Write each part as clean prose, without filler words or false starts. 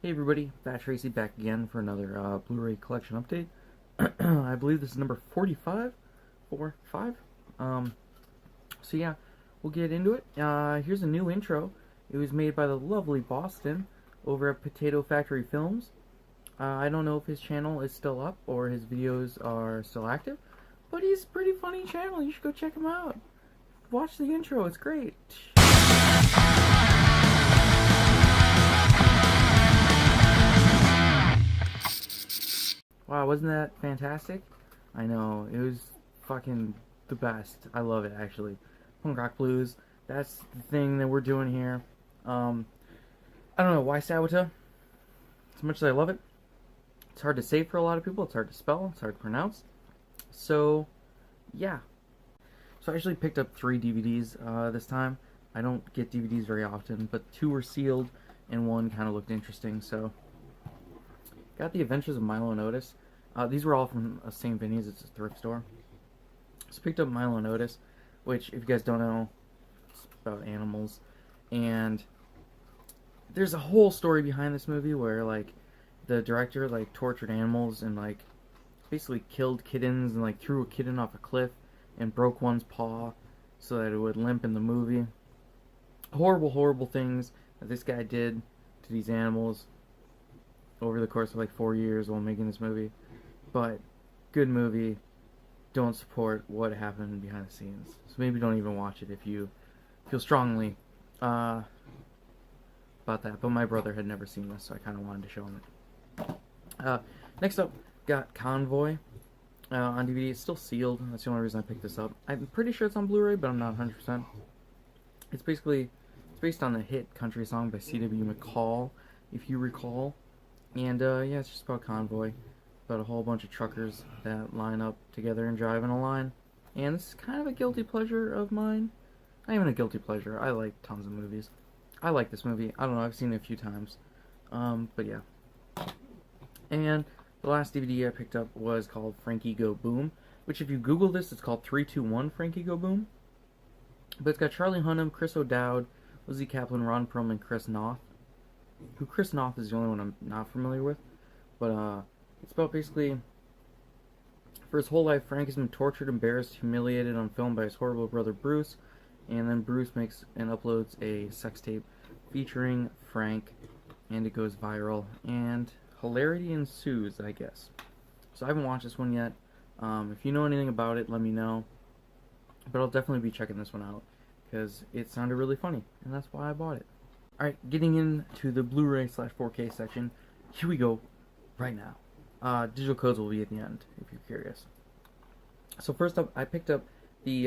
Hey everybody, Fat Tracy back again for another Blu-ray collection update. I believe this is number 45? 4, 5? So yeah, we'll get into it. Here's a new intro. It was made by the lovely Boston over at Potato Factory Films. I don't know if his channel is still up or his videos are still active, but he's a pretty funny channel. You should go check him out. Watch the intro, it's great. Wow, wasn't that fantastic? I know, it was fucking the best. I love it, actually. Punk rock blues, that's the thing that we're doing here. I don't know, WYSADWTA? As much as I love it, it's hard to say for a lot of people, it's hard to spell, it's hard to pronounce. So, yeah. So I actually picked up 3 DVDs this time. I don't get DVDs very often, but 2 were sealed, and 1 kind of looked interesting, so... Got The Adventures of Milo and Otis. These were all from St. Vinny's, it's a thrift store. So picked up Milo and Otis, which, if you guys don't know, it's about animals. And there's a whole story behind this movie where, like, the director, like, tortured animals and, like, basically killed kittens and, like, threw a kitten off a cliff and broke one's paw so that it would limp in the movie. Horrible, horrible things that this guy did to these animals over the course of like 4 years while making this movie. But good movie. Don't support what happened behind the scenes. So maybe don't even watch it if you feel strongly about that. But my brother had never seen this, so I kind of wanted to show him it. Next up, got Convoy on DVD. It's still sealed. That's the only reason I picked this up. I'm pretty sure it's on Blu-ray, but I'm not 100%. It's based on the hit country song by C.W. McCall, if you recall. And, yeah, it's just about Convoy. About a whole bunch of truckers that line up together and drive in a line. And this is kind of a guilty pleasure of mine. Not even a guilty pleasure. I like tons of movies. I like this movie. I don't know, I've seen it a few times. But yeah. And the last DVD I picked up was called Frankie Go Boom. Which, if you Google this, it's called 3-2-1 Frankie Go Boom. But it's got Charlie Hunnam, Chris O'Dowd, Lizzie Kaplan, Ron Perlman, Chris Noth. Who Chris Noth is the only one I'm not familiar with, but it's about basically, for his whole life, Frank has been tortured, embarrassed, humiliated on film by his horrible brother Bruce, and then Bruce makes and uploads a sex tape featuring Frank, and it goes viral, and hilarity ensues, I guess. So I haven't watched this one yet. If you know anything about it, let me know, but I'll definitely be checking this one out, because it sounded really funny, and that's why I bought it. Alright, getting into the Blu-ray / 4K section, here we go, right now. Digital codes will be at the end, if you're curious. So first up, I picked up the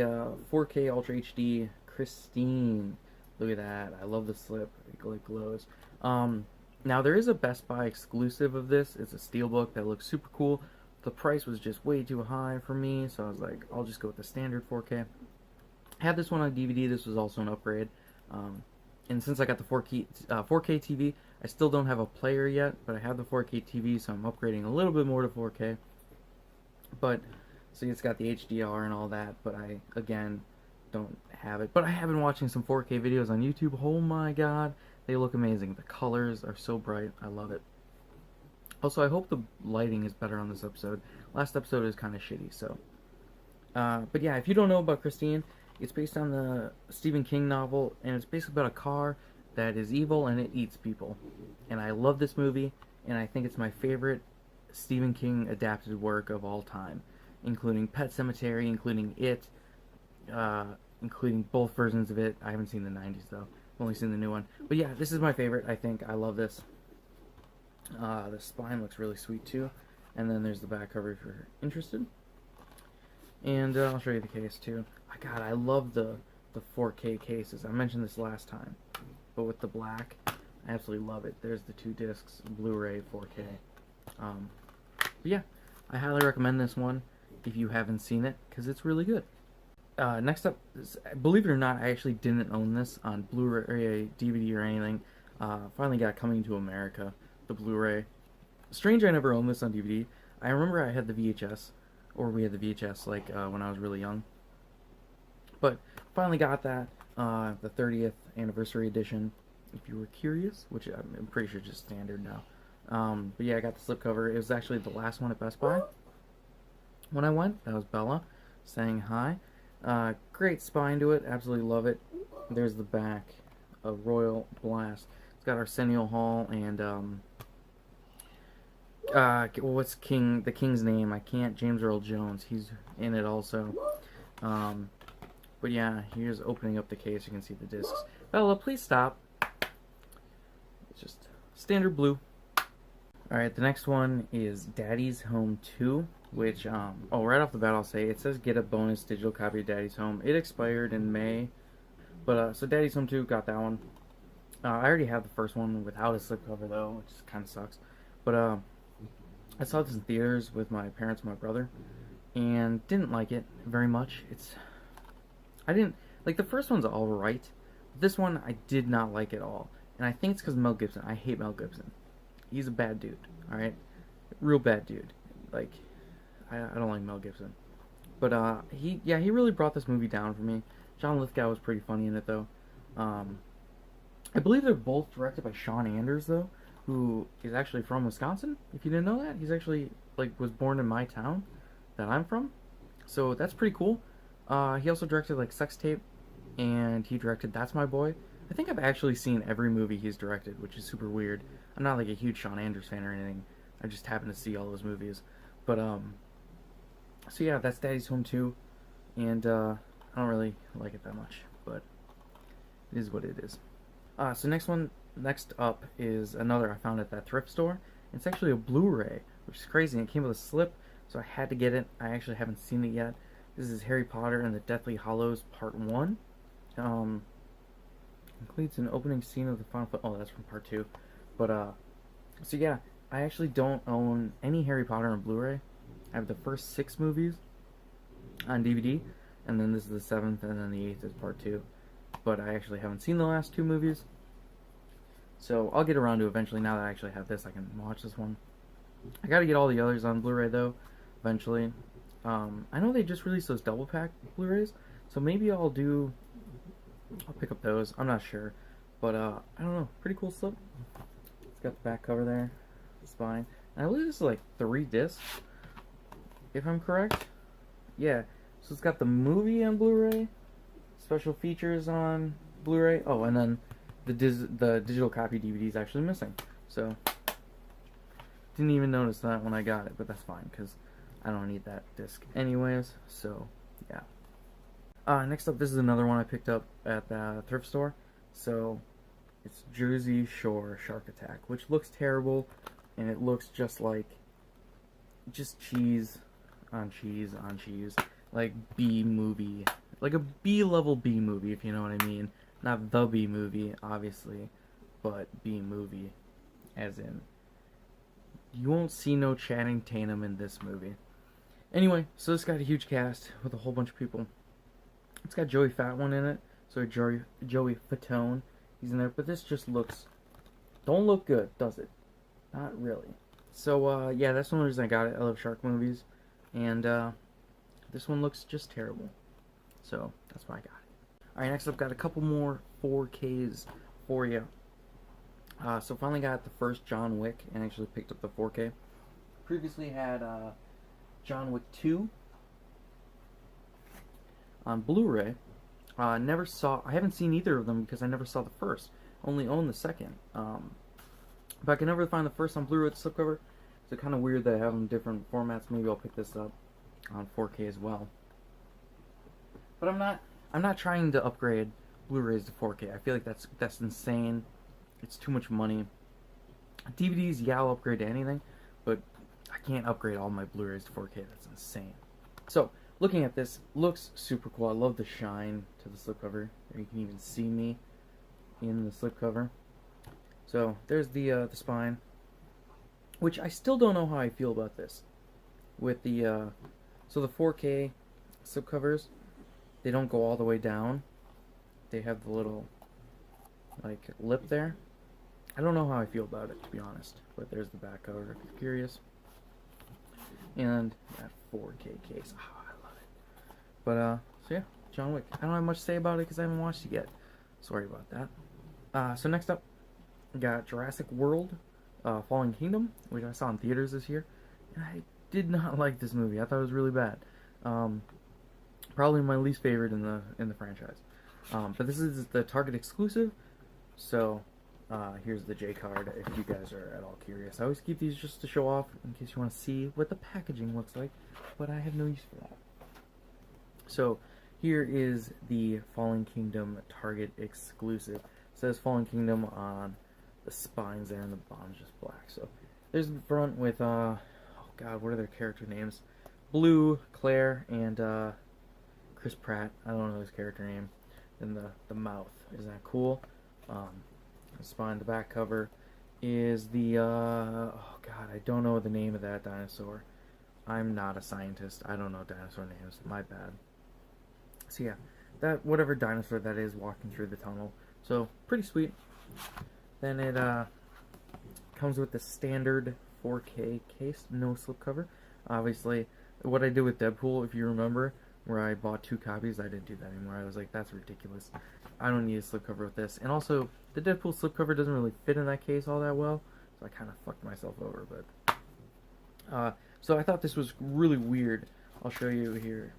4K Ultra HD Christine. Look at that, I love the slip, it glows. Now there is a Best Buy exclusive of this, it's a steelbook that looks super cool. The price was just way too high for me, so I was like, I'll just go with the standard 4K. I had this one on DVD, this was also an upgrade. And since I got the 4K TV, I still don't have a player yet, but I have the 4K TV, so I'm upgrading a little bit more to 4K. But, so it's got the HDR and all that, but I, again, don't have it. But I have been watching some 4K videos on YouTube. Oh my god, they look amazing. The colors are so bright. I love it. Also, I hope the lighting is better on this episode. Last episode is kind of shitty, so. But yeah, if you don't know about Christine, it's based on the Stephen King novel, and it's basically about a car that is evil and it eats people. And I love this movie, and I think it's my favorite Stephen King adapted work of all time, including Pet Sematary, including It, including both versions of it. I haven't seen the 90s, though. I've only seen the new one. But yeah, this is my favorite, I think. I love this. The spine looks really sweet, too. And then there's the back cover if you're interested. And I'll show you the case, too. God, I love the 4K cases. I mentioned this last time, but with the black, I absolutely love it. There's the 2 discs, Blu-ray, 4K. But yeah, I highly recommend this one if you haven't seen it, because it's really good. Next up, believe it or not, I actually didn't own this on Blu-ray, DVD, or anything. Finally got Coming to America, the Blu-ray. Strange I never owned this on DVD. I remember I had the VHS, or we had the VHS, like, when I was really young. But finally got that, the 30th anniversary edition, if you were curious, which I'm pretty sure is just standard now. But yeah, I got the slipcover. It was actually the last one at Best Buy when I went. That was Bella saying hi. Great spine to it. Absolutely love it. There's the back. A Royal Blast. It's got Arsenio Hall and what's the King's name? I can't. James Earl Jones. He's in it also. But yeah, here's opening up the case. You can see the discs. Bella, please stop. It's just standard blue. Alright, the next one is Daddy's Home 2, which, right off the bat I'll say, it says get a bonus digital copy of Daddy's Home. It expired in May, but, so Daddy's Home 2, got that one. I already have the first one without a slipcover, though, which kind of sucks. But, I saw this in theaters with my parents and my brother, and didn't like it very much. The first one's alright. This one, I did not like at all. And I think it's because Mel Gibson. I hate Mel Gibson. He's a bad dude, alright? Real bad dude. Like, I don't like Mel Gibson. But, he really brought this movie down for me. John Lithgow was pretty funny in it, though. I believe they're both directed by Sean Anders, though, who is actually from Wisconsin, if you didn't know that. He's actually, was born in my town that I'm from. So, that's pretty cool. He also directed, Sex Tape, and he directed That's My Boy. I think I've actually seen every movie he's directed, which is super weird. I'm not a huge Sean Anders fan or anything. I just happen to see all those movies. But, so yeah, that's Daddy's Home 2. And, I don't really like it that much, but it is what it is. So next up is another I found at that thrift store. It's actually a Blu-ray, which is crazy. It came with a slip, so I had to get it. I actually haven't seen it yet. This is Harry Potter and the Deathly Hallows Part 1. Includes an opening scene of the final... Oh, that's from Part 2. But, so yeah, I actually don't own any Harry Potter on Blu-ray. I have the first 6 movies on DVD, and then this is the 7th, and then the 8th is Part 2. But I actually haven't seen the last 2 movies. So I'll get around to eventually. Now that I actually have this, I can watch this one. I gotta get all the others on Blu-ray, though, eventually. I know they just released those double pack Blu-rays, so maybe I'll pick up those. I'm not sure, but I don't know. Pretty cool slip. It's got the back cover there, the spine, and I believe this is 3 discs, if I'm correct. Yeah, so it's got the movie on Blu-ray, special features on Blu-ray. Oh, and then the digital copy DVD is actually missing. So didn't even notice that when I got it, but that's fine because I don't need that disc anyways, so yeah. Next up, this is another one I picked up at the thrift store. So, it's Jersey Shore Shark Attack, which looks terrible, and it looks just like, cheese on cheese on cheese. Like B-movie. Like a B-level B-movie, if you know what I mean. Not the B-movie, obviously, but B-movie, as in, you won't see no Channing Tatum in this movie. Anyway, so it's got a huge cast with a whole bunch of people. It's got Joey Fatone in it. So Joey Fatone, he's in there. But this just don't look good, does it? Not really. So, yeah, that's one reason I got it. I love shark movies. And, this one looks just terrible. So, that's why I got it. Alright, next up, got a couple more 4Ks for you. So finally got the first John Wick and actually picked up the 4K. Previously had, John Wick 2 on Blu-ray. I haven't seen either of them because I never saw the first. Only own the second. But I can never find the first on Blu-ray with the slipcover. So kind of weird that I have them in different formats. Maybe I'll pick this up on 4K as well. But I'm not trying to upgrade Blu-rays to 4K. I feel like that's insane. It's too much money. DVDs, yeah, I'll upgrade to anything, but I can't upgrade all my Blu-rays to 4K. That's insane. So, looking at this, looks super cool. I love the shine to the slipcover. You can even see me in the slipcover. So, there's the spine, which I still don't know how I feel about this. With the, so the 4K slipcovers, they don't go all the way down. They have the little, lip there. I don't know how I feel about it, to be honest. But there's the back cover, if you're curious. And that 4K case. Oh, I love it. But, so yeah, John Wick. I don't have much to say about it because I haven't watched it yet. Sorry about that. So next up, we got Jurassic World, Fallen Kingdom, which I saw in theaters this year, and I did not like this movie. I thought it was really bad. Probably my least favorite in the franchise. But this is the Target exclusive, so here's the J card if you guys are at all curious. I always keep these just to show off in case you want to see what the packaging looks like, but I have no use for that. So here is the Fallen Kingdom Target exclusive. It says Fallen Kingdom on the spines there, and the bottom's just black. So there's the front with oh god, what are their character names? Blue, Claire, and Chris Pratt. I don't know his character name. And the mouth. Isn't that cool? The spine, the back cover is the oh god, I don't know the name of that dinosaur. I'm not a scientist. I don't know dinosaur names. My bad. So yeah, that whatever dinosaur that is walking through the tunnel. So pretty sweet. Then it comes with the standard 4K case, no slipcover. Obviously, what I did with Deadpool, if you remember, where I bought 2 copies, I didn't do that anymore. I was like, that's ridiculous. I don't need a slipcover with this. And also, the Deadpool slipcover doesn't really fit in that case all that well, so I kind of fucked myself over. But so I thought this was really weird. I'll show you here.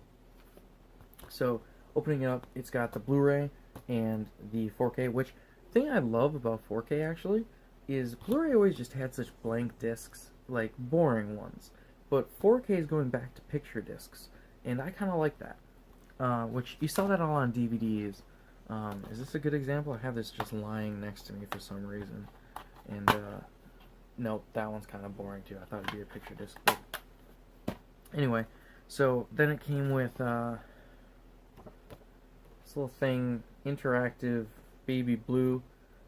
So opening it up, it's got the Blu-ray and the 4K, which thing I love about 4K actually is Blu-ray always just had such blank discs, like boring ones. But 4K is going back to picture discs, and I kind of like that. Which you saw that all on DVDs. Is this a good example? I have this just lying next to me for some reason. And nope, that one's kind of boring too. I thought it'd be a picture disc. But anyway, so then it came with this little thing, interactive baby blue.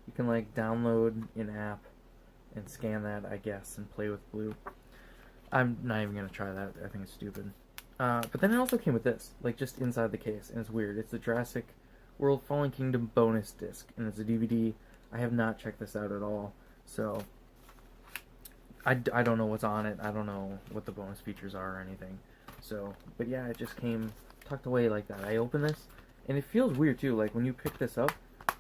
You can like download an app and scan that, I guess, and play with blue. I'm not even gonna try that. I think it's stupid. But then it also came with this, like just inside the case, and it's weird. It's the Jurassic World Fallen Kingdom bonus disc, and it's a DVD. I have not checked this out at all, so I don't know what's on it. I don't know what the bonus features are or anything. So, but yeah, it just came tucked away like that. I open this, and it feels weird too. Like when you pick this up,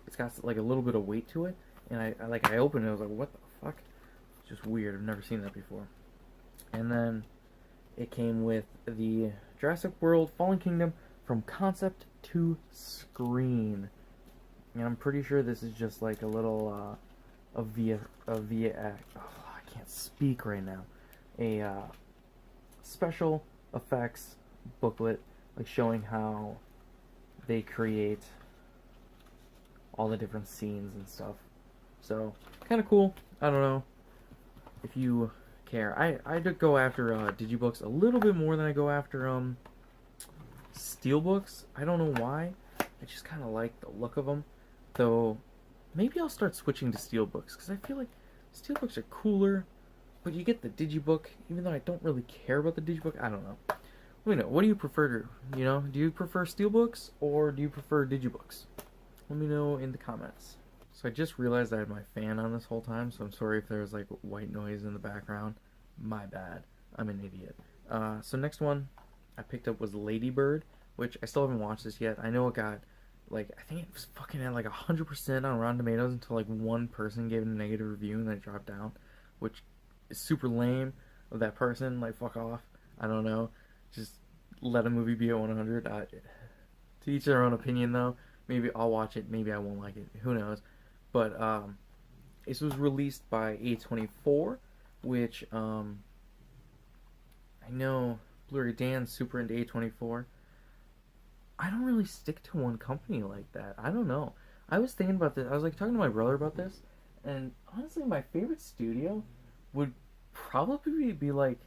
it's got like a little bit of weight to it, and I opened it. I was like, what the fuck? It's just weird. I've never seen that before. And then it came with the Jurassic World Fallen Kingdom from concept to screen. And I'm pretty sure this is just like a little oh, I can't speak right now. A special effects booklet, like showing how they create all the different scenes and stuff. So kind of cool. I don't know if you care. I did go after digibooks a little bit more than I go after steelbooks. I don't know why. I just kind of like the look of them. Though maybe I'll start switching to steelbooks because I feel like steelbooks are cooler. But you get the digibook, even though I don't really care about the digibook. I don't know. Let me know. What do you prefer? You know, do you prefer steelbooks or do you prefer digibooks? Let me know in the comments. So I just realized I had my fan on this whole time, so I'm sorry if there was like white noise in the background. My bad. I'm an idiot. So next one I picked up was Lady Bird, which I still haven't watched this yet. I know it got like, I think it was fucking at like 100% on Rotten Tomatoes until like one person gave it a negative review and then it dropped down, which is super lame of that person. Like, fuck off. I don't know. Just let a movie be at 100. To each their own opinion though. Maybe I'll watch it, maybe I won't like it. Who knows? But this was released by A24, which I know Blurry Dan's super into A24. I don't really stick to one company like that. I don't know. I was thinking about this. I was like talking to my brother about this, and honestly, my favorite studio would probably be like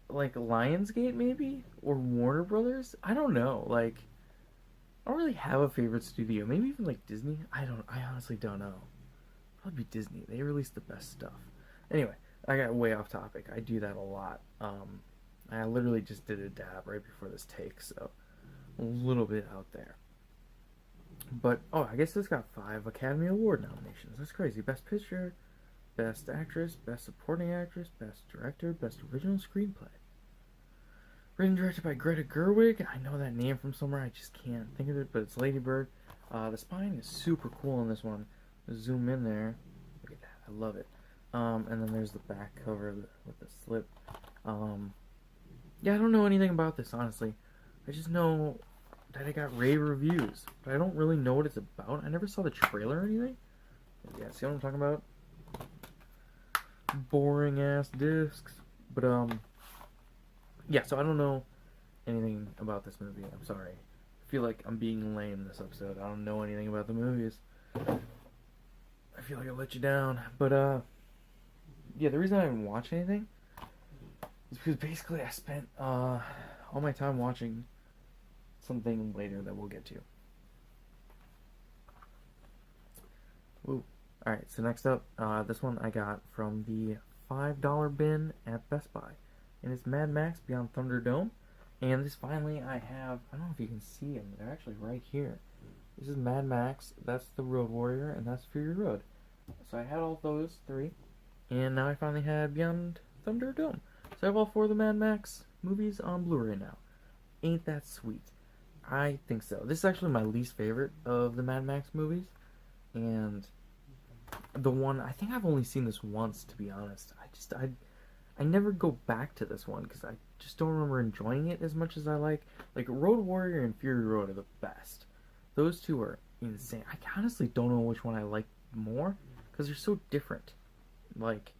Lionsgate maybe, or Warner Brothers. I don't know. Like, I don't really have a favorite studio. Maybe even like Disney. I honestly don't know. Probably Disney. They release the best stuff. Anyway, I got way off topic. I do that a lot. I literally just did a dab right before this take, so a little bit out there. But oh, I guess this got 5 Academy Award nominations. That's crazy. Best Picture, Best Actress, Best Supporting Actress, Best Director, Best Original Screenplay. Written and directed by Greta Gerwig. I know that name from somewhere. I just can't think of it, but it's Lady Bird. The spine is super cool in this one. Zoom in there. Look at that. I love it. And then there's the back cover with the slip. Yeah, I don't know anything about this, honestly. I just know that it got rave reviews, but I don't really know what it's about. I never saw the trailer or anything. Yeah, see what I'm talking about? Boring ass discs. But yeah, so I don't know anything about this movie. I'm sorry. I feel like I'm being lame this episode. I don't know anything about the movies. I feel like I let you down. But yeah, the reason I didn't watch anything is because basically I spent all my time watching something later that we'll get to. Ooh. Alright, so next up, this one I got from the $5 bin at Best Buy. And it's Mad Max Beyond Thunderdome. And this finally I have, I don't know if you can see them, they're actually right here. This is Mad Max, that's the Road Warrior, and that's Fury Road. So I had all those three, and now I finally had Beyond Thunderdome. So I have all four of the Mad Max movies on Blu-ray now. Ain't that sweet? I think so. This is actually my least favorite of the Mad Max movies. And the one, I think I've only seen this once, to be honest. I never go back to this one because I just don't remember enjoying it as much as I like Road Warrior and Fury Road are the best. Those two are insane. I honestly don't know which one I like more because they're so different. Like,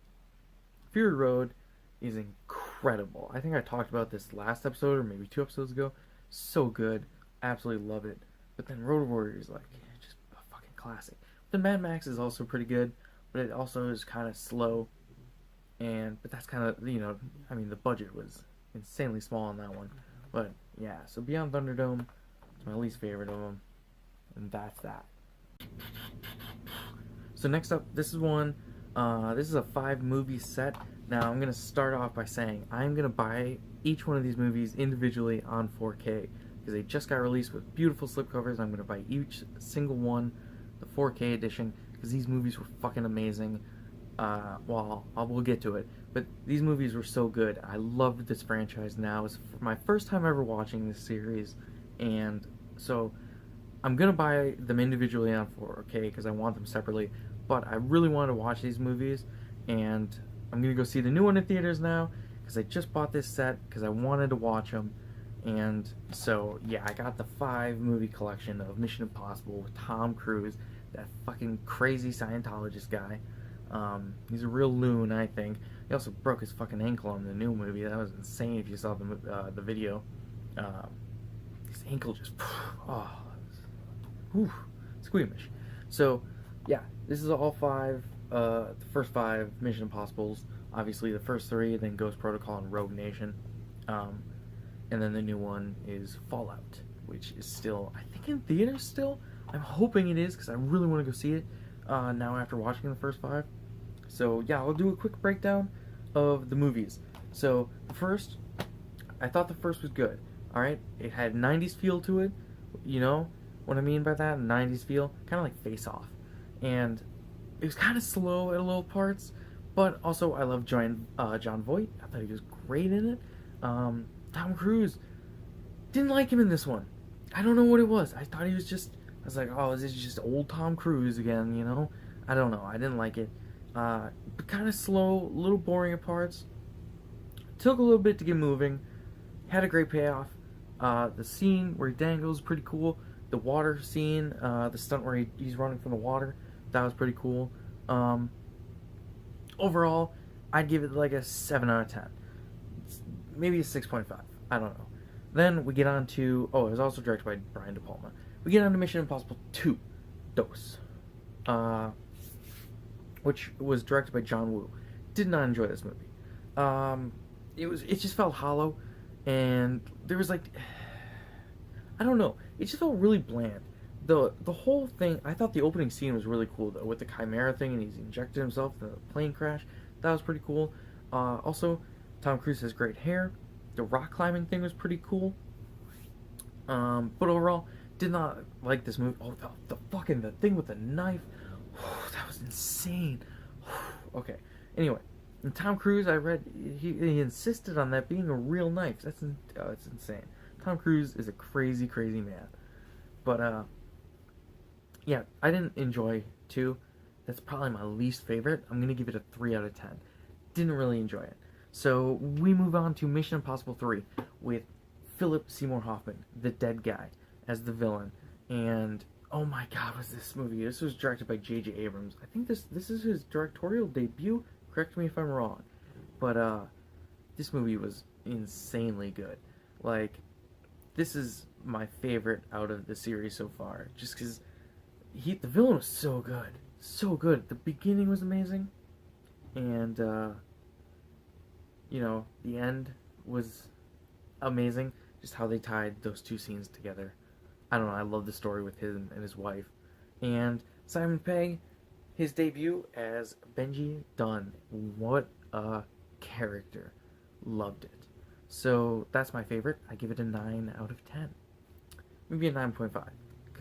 Fury Road is incredible. I think I talked about this last episode or maybe 2 episodes ago. So good. Absolutely love it. But then Road Warrior is like just a fucking classic. The Mad Max is also pretty good, but it also is kind of slow. But that's kind of, you know, I mean, the budget was insanely small on that one. But yeah, so Beyond Thunderdome is my least favorite of them, and that's that. So next up, this is one. This is a 5-movie set. Now I'm gonna start off by saying I'm gonna buy each one of these movies individually on 4K because they just got released with beautiful slipcovers. I'm gonna buy each single one, the 4K edition, because these movies were fucking amazing. We'll get to it, but these movies were so good. I loved this franchise now. It's my first time ever watching this series, and so I'm gonna buy them individually on 4K because I want them separately, but I really want to watch these movies, and I'm gonna go see the new one in theaters now because I just bought this set because I wanted to watch them. And so yeah, I got the 5-movie collection of Mission Impossible with Tom Cruise, that fucking crazy Scientologist guy. He's a real loon, I think. He also broke his fucking ankle in the new movie. That was insane if you saw the video. His ankle just, squeamish. So, yeah, this is all 5, the first 5 Mission Impossibles. Obviously the first 3, then Ghost Protocol and Rogue Nation. And then the new one is Fallout, which is still, I think, in theaters still. I'm hoping it is because I really want to go see it now after watching the first 5. So yeah, I'll do a quick breakdown of the movies. So the first, I thought the first was good. Alright, it had 90s feel to it. You know what I mean by that? 90s feel, kind of like Face Off. And it was kind of slow at little parts, but also I love Jon Voight. I thought he was great in it. Tom Cruise, didn't like him in this one. I don't know what it was. I thought he was just, I was like, oh, is this just old Tom Cruise again, you know? I don't know. I didn't like it. But kind of slow, a little boring at parts. Took a little bit to get moving. Had a great payoff. The scene where he dangles, pretty cool. The water scene, the stunt where he's running from the water, that was pretty cool. Overall, I'd give it like a 7 out of 10. Maybe a 6.5. I don't know. Then we get on to, it was also directed by Brian De Palma. We get on to Mission Impossible 2, Dos, which was directed by John Woo. Did not enjoy this movie. It just felt hollow, and there was like, I don't know, it just felt really bland. The whole thing, I thought the opening scene was really cool though, with the Chimera thing, and he's injected himself in the plane crash. That was pretty cool. Also, Tom Cruise has great hair. The rock climbing thing was pretty cool. But overall, did not like this movie. Oh, the thing with the knife. That was insane. Okay. Anyway, and Tom Cruise, I read he insisted on that being a real knife. It's insane. Tom Cruise is a crazy, crazy man. But yeah, I didn't enjoy 2. That's probably my least favorite. I'm gonna give it a 3 out of 10. Didn't really enjoy it. So we move on to Mission Impossible 3 with Philip Seymour Hoffman, the dead guy, as the villain. And oh my god, was this movie? This was directed by J.J. Abrams. I think this is his directorial debut. Correct me if I'm wrong. But this movie was insanely good. Like, this is my favorite out of the series so far. Just because the villain was so good. So good. The beginning was amazing. And, the end was amazing. Just how they tied those two scenes together. I don't know, I love the story with him and his wife. And Simon Pegg, his debut as Benji Dunn. What a character. Loved it. So that's my favorite. I give it a 9 out of 10. Maybe a 9.5.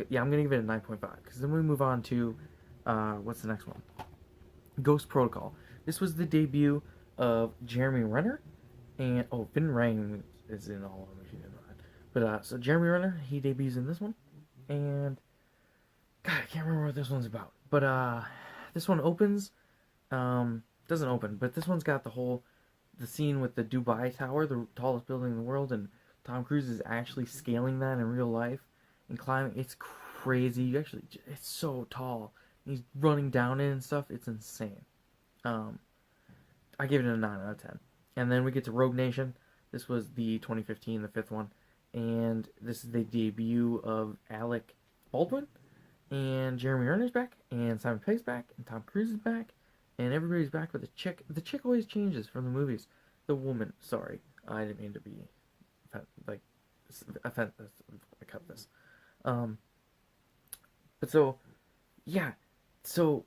Yeah, I'm going to give it a 9.5. Because then we move on to, what's the next one? Ghost Protocol. This was the debut of Jeremy Renner. And, Vin Rhames is in all of them, if you didn't know that. But, so Jeremy Renner, he debuts in this one. And, God, I can't remember what this one's about. But, this one opens, doesn't open, but this one's got the scene with the Dubai Tower, the tallest building in the world, and Tom Cruise is actually scaling that in real life and climbing. It's crazy. It's so tall. He's running down it and stuff. It's insane. I give it a 9 out of 10. And then we get to Rogue Nation. This was the 2015, the 5th one. And this is the debut of Alec Baldwin. And Jeremy Renner's back. And Simon Pegg's back. And Tom Cruise is back. And everybody's back with the chick. The chick always changes from the movies. The woman. Sorry. I didn't mean to be offensive. I cut this. But so, yeah. So,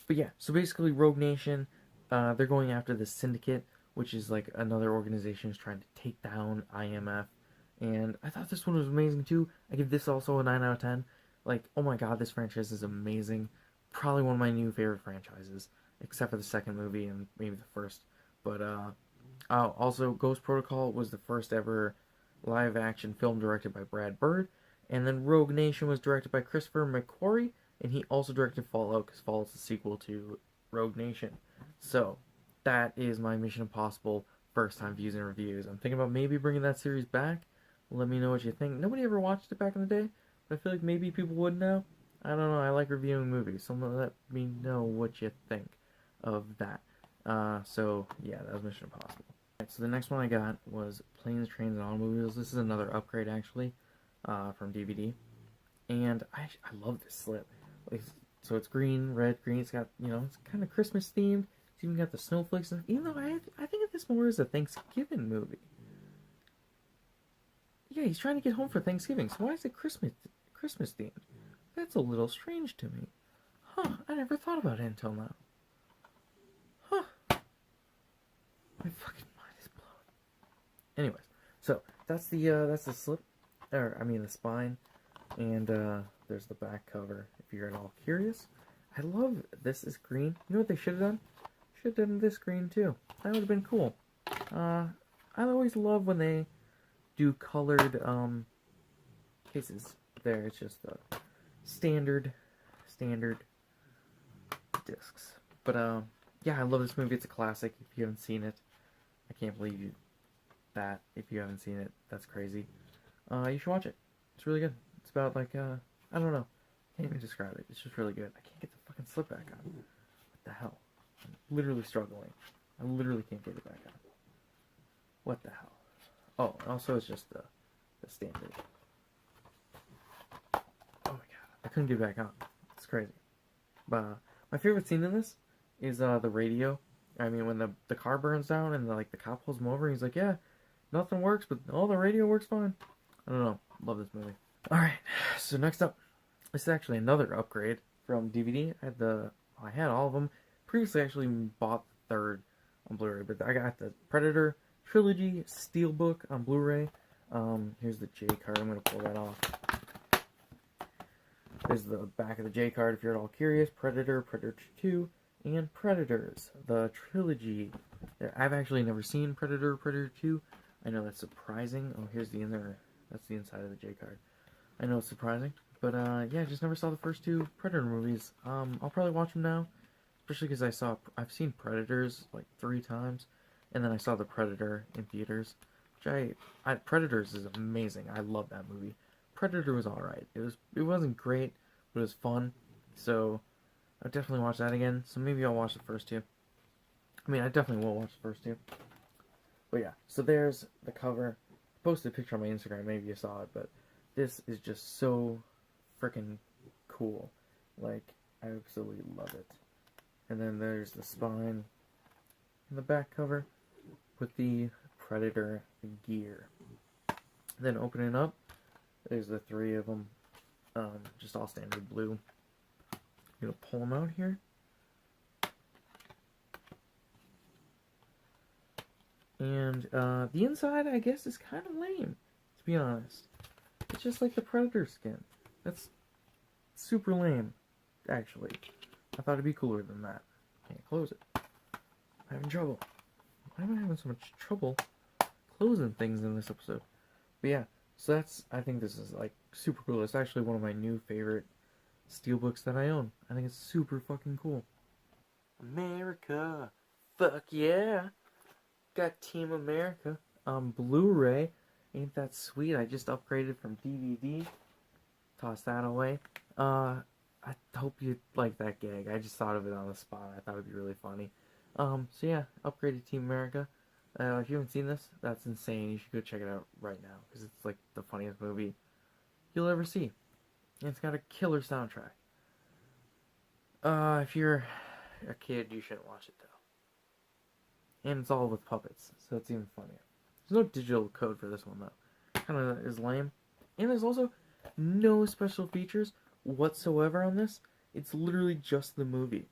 but yeah. So basically, Rogue Nation, they're going after the Syndicate, which is like another organization is trying to take down IMF. And I thought this one was amazing too. I give this also a 9 out of 10. Like, oh my god, this franchise is amazing. Probably one of my new favorite franchises, except for the second movie and maybe the first. But also, Ghost Protocol was the first ever live-action film directed by Brad Bird. And then Rogue Nation was directed by Christopher McQuarrie, and he also directed Fallout, because Fallout's the sequel to Rogue Nation. So, that is my Mission Impossible first-time views and reviews. I'm thinking about maybe bringing that series back. Let me know what you think. Nobody ever watched it back in the day, but I feel like maybe people would now. I don't know. I like reviewing movies, so let me know what you think of that. So, yeah, that was Mission Impossible. Right, so the next one I got was Planes, Trains, and Automobiles. This is another upgrade, actually, from DVD. And I love this slip. So it's green, red, green. It's got, it's kind of Christmas themed. It's even got the snowflakes. Even though I think of this more as a Thanksgiving movie. Yeah, he's trying to get home for Thanksgiving. So why is it Christmas themed? That's a little strange to me. Huh, I never thought about it until now. Huh. My fucking mind is blown. Anyways, so that's the slip. The spine. And there's the back cover, if you're at all curious. I love this is green. You know what they should have done? Should have done this green too. That would have been cool. I always love when they do colored cases. There, it's just standard discs. But yeah, I love this movie. It's a classic. If you haven't seen it, I can't believe that. If you haven't seen it, that's crazy. You should watch it. It's really good. It's about I don't know. I can't even describe it. It's just really good. I can't get the fucking slip back on. What the hell? I'm literally struggling. I literally can't get it back on. What the hell? Oh, and also it's just the standard. Oh my god. I couldn't get it back on. It's crazy. But my favorite scene in this is the radio. I mean, when the car burns down and the cop pulls him over and he's like, yeah, nothing works, but all the radio works fine. I don't know. Love this movie. Alright, so next up, this is actually another upgrade from DVD. I had all of them. Previously, I actually bought the third on Blu-ray, but I got the Predator Trilogy Steelbook on Blu-ray. Here's the J card. I'm going to pull that off. There's the back of the J card if you're at all curious. Predator, Predator 2, and Predators, the Trilogy I've actually never seen Predator 2. I know that's surprising. Oh, here's the inner. That's the inside of the J card. I know it's surprising, but yeah, I just never saw the first two Predator movies. I'll probably watch them now, especially because I've seen Predators like 3 times, and then I saw the Predator in theaters, which Predators is amazing. I love that movie. Predator was all right. It wasn't great, but it was fun. So I'll definitely watch that again. So maybe I'll watch the first two. I mean, I definitely will watch the first two. But yeah, so there's the cover. I posted a picture on my Instagram. Maybe you saw it, but this is just so freaking cool. Like, I absolutely love it. And then there's the spine and the back cover with the Predator gear. Then opening up, there's the 3 of them, just all standard blue. I'm gonna pull them out here. And the inside, I guess, is kind of lame, to be honest. It's just like the Predator skin. That's super lame, actually. I thought it'd be cooler than that. Can't close it. I'm having trouble. Why am I having so much trouble closing things in this episode? But yeah, so I think this is like super cool. It's actually one of my new favorite steelbooks that I own. I think it's super fucking cool. America! Fuck yeah! Got Team America on Blu-ray. Ain't that sweet? I just upgraded from DVD. Toss that away. I hope you like that gag. I just thought of it on the spot. I thought it'd be really funny. So yeah, upgraded Team America. If you haven't seen this, that's insane. You should go check it out right now because it's like the funniest movie you'll ever see. And it's got a killer soundtrack. If you're a kid, you shouldn't watch it though. And it's all with puppets, so it's even funnier. There's no digital code for this one, though. Kind of is lame. And there's also no special features whatsoever on this. It's literally just the movie.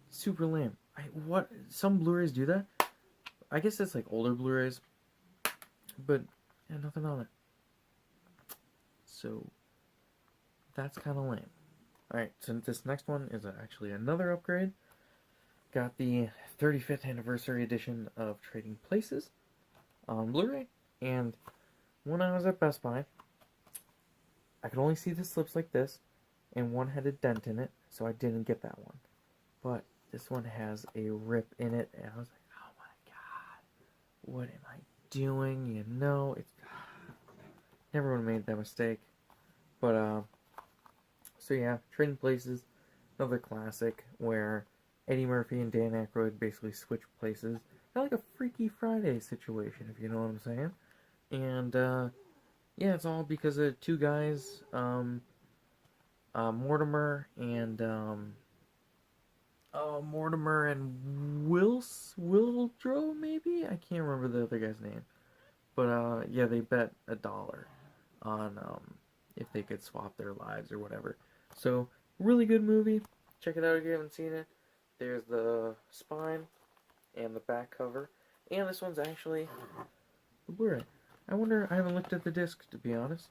Super lame. What? Some Blu-rays do that? I guess it's like older Blu-rays. But, yeah, nothing on it. So, that's kind of lame. Alright, so this next one is actually another upgrade. Got the 35th anniversary edition of Trading Places on Blu-ray, and when I was at Best Buy, I could only see the slips like this, and one had a dent in it, so I didn't get that one. But this one has a rip in it, and I was like, oh my god, what am I doing? You know, it's never would have made that mistake. But so yeah, Trading Places, another classic where Eddie Murphy and Dan Aykroyd basically switch places. Kind of like a Freaky Friday situation, if you know what I'm saying. And, yeah, it's all because of 2 guys, Mortimer and Wildrow, maybe? I can't remember the other guy's name. But, yeah, they bet $1 on, if they could swap their lives or whatever. So, really good movie. Check it out if you haven't seen it. There's the spine and the back cover. And this one's actually the Blu-ray. I wonder, I haven't looked at the disc, to be honest.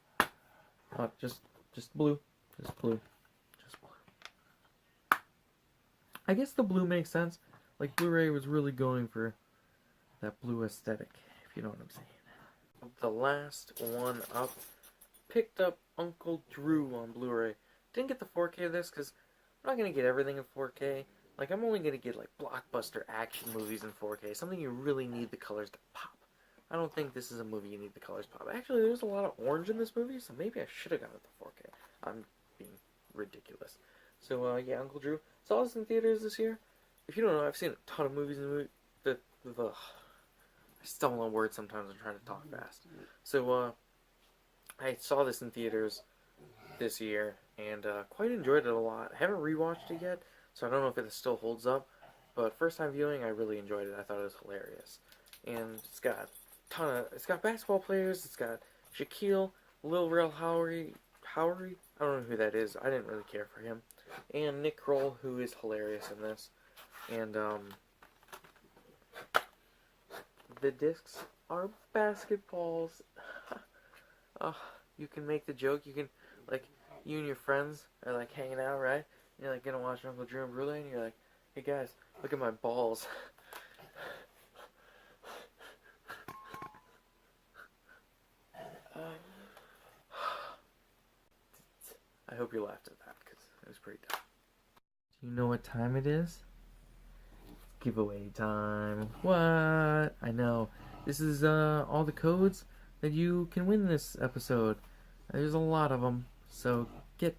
Just blue. Just blue. Just blue. I guess the blue makes sense. Like, Blu-ray was really going for that blue aesthetic, if you know what I'm saying. The last one up, picked up Uncle Drew on Blu-ray. Didn't get the 4K of this, because I'm not going to get everything in 4K. Like, I'm only going to get, like, blockbuster action movies in 4K. Something you really need the colors to pop. I don't think this is a movie you need the colors to pop. Actually, there's a lot of orange in this movie, so maybe I should have got it the 4K. I'm being ridiculous. So, yeah, Uncle Drew. Saw this in theaters this year. If you don't know, I've seen a ton of movies in the movie. I stumble on words sometimes. I'm trying to talk fast. So, I saw this in theaters this year, and quite enjoyed it a lot. I haven't rewatched it yet, so I don't know if it still holds up, but first time viewing, I really enjoyed it. I thought it was hilarious. And it's got basketball players, it's got Shaquille, Lil Rel Howery, I don't know who that is, I didn't really care for him, and Nick Kroll, who is hilarious in this, and, the discs are basketballs. You can make the joke, you can, like, you and your friends are, like, hanging out, right? You're, like, gonna watch Uncle Drew and Brule, and you're like, hey, guys, look at my balls. I hope you laughed at that, because it was pretty dumb. Do you know what time it is? Giveaway time. What? I know. This is all the codes that you can win this episode. There's a lot of them, so get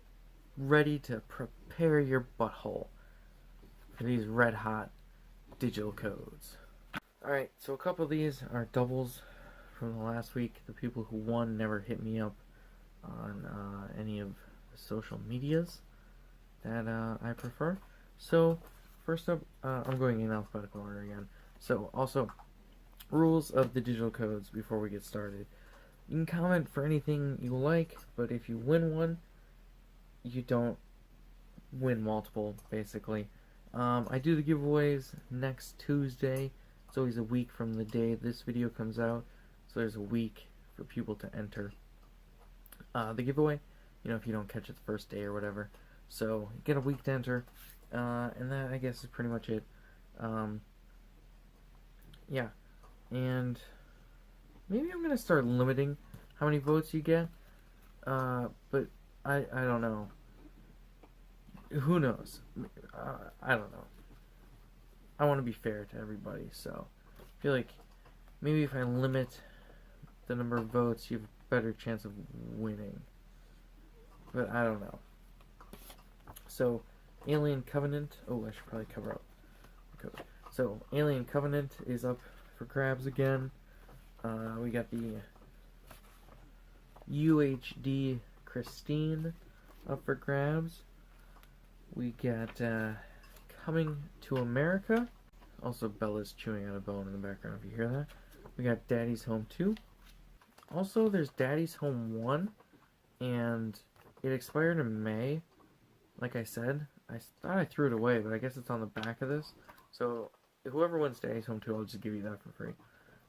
ready to prepare your butthole for these red hot digital codes. Alright, so a couple of these are doubles from the last week. The people who won never hit me up on any of the social medias that I prefer. So first up, I'm going in alphabetical order again. So also, rules of the digital codes before we get started. You can comment for anything you like, but if you win one, you don't win multiple, basically. I do the giveaways next Tuesday. It's always a week from the day this video comes out, so there's a week for people to enter the giveaway, you know, if you don't catch it the first day or whatever. So you get a week to enter, and that, I guess, is pretty much it. Yeah, and maybe I'm gonna start limiting how many votes you get, but I don't know. Who knows? I don't know. I want to be fair to everybody, so I feel like maybe if I limit the number of votes, you have a better chance of winning. But I don't know. So, Alien Covenant. Oh, I should probably cover up the code. So, Alien Covenant is up for grabs again. We got the UHD Christine up for grabs. We got Coming to America. Also, Bella's chewing on a bone in the background if you hear that. We got Daddy's Home 2. Also, there's Daddy's Home 1, and it expired in May. Like I said, I thought I threw it away, but I guess it's on the back of this. So, whoever wins Daddy's Home 2, I'll just give you that for free.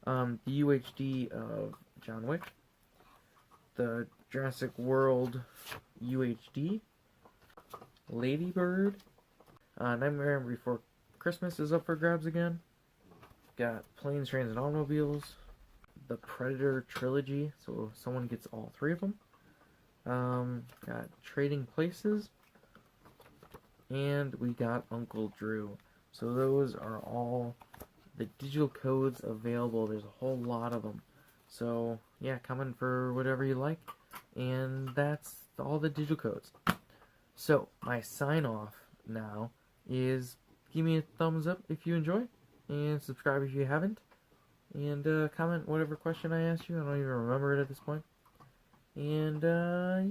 The UHD of John Wick. The Jurassic World UHD. Ladybird. Nightmare Before Christmas is up for grabs again. Got Planes, Trains, and Automobiles. The Predator Trilogy, so someone gets all three of them. Got Trading Places. And we got Uncle Drew. So those are all the digital codes available. There's a whole lot of them. So yeah, comment for whatever you like. And that's all the digital codes. So my sign off now is give me a thumbs up if you enjoy, and subscribe if you haven't, and comment whatever question I asked you. I don't even remember it at this point. And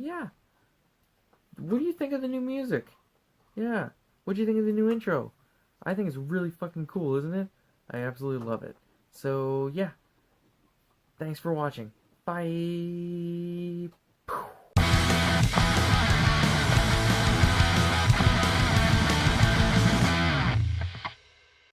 yeah, what do you think of the new music? Yeah, what do you think of the new intro? I think it's really fucking cool, isn't it? I absolutely love it. So yeah, thanks for watching. Bye.